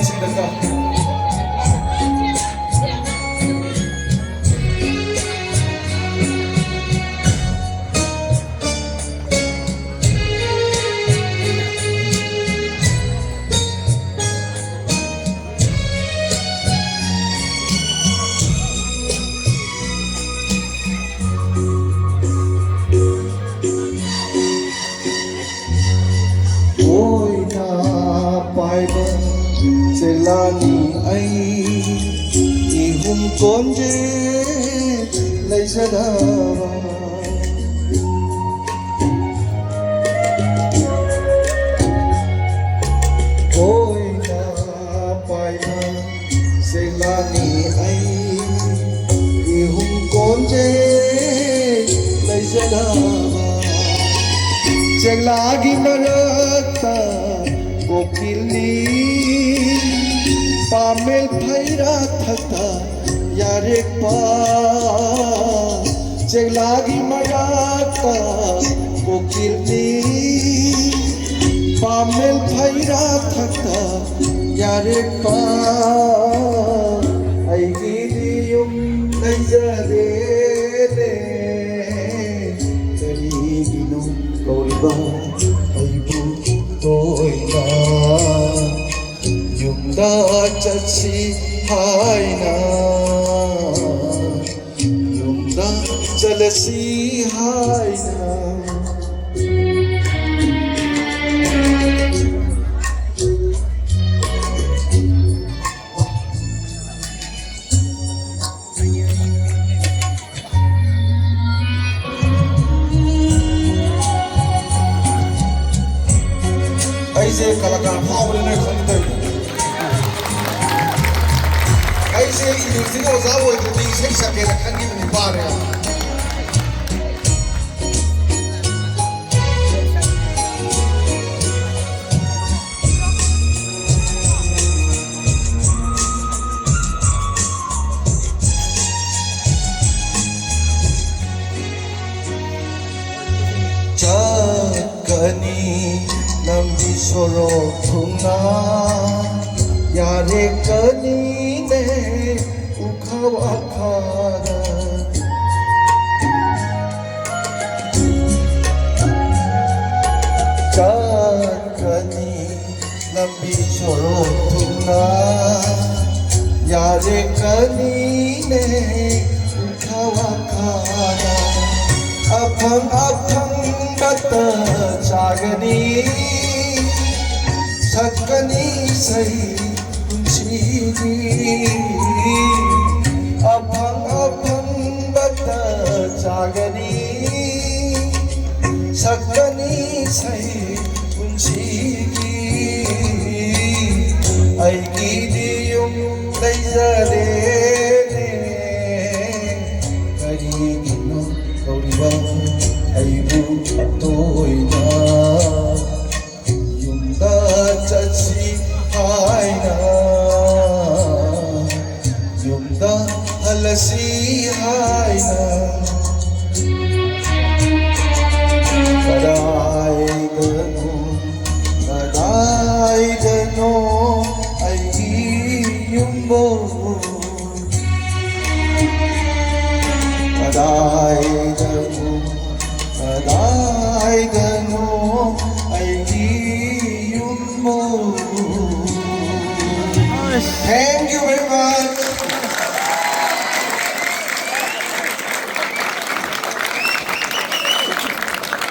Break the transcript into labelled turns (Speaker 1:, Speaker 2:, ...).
Speaker 1: ꯃꯌꯦꯛꯁꯤꯡꯗꯀꯣ
Speaker 2: पाइबा चेलानी आई इहुम कोंजे लैजदा कोई ना पाइबा चेलानी आई इहुम कोंजे लैजदा चेलागी मरता कोकिली पामेल भैरा थकता यारे पा चेगलागी मराता कोकिली पामेल भैरा थकता यारे पा ऐगिरियुम नैजरे ले करिगिनु कौरिबा ऐबु तोयना yumda chatsi haina yumda jalasi haina
Speaker 1: ऐसे कलाकार फावले नहीं खनते ऐसे इन्हीं को जाओ इधर भी सही सके रखने में नहीं पा रहे
Speaker 2: Kani nambi soro thunga yare kani ne ukhawa khara kani nambi soro thunga yare kani ne ukhawa khara aphang aphang bata chagani sakani sahi punchini aphang aphang bata chagani sakani sahi punchini ai gidiyum leizare kariginu kauriba aibu toina yumda chatsi haina yumda halasi haina kadai dano ai yumbo kadai dano I don't know, I give you more. Thank you very much.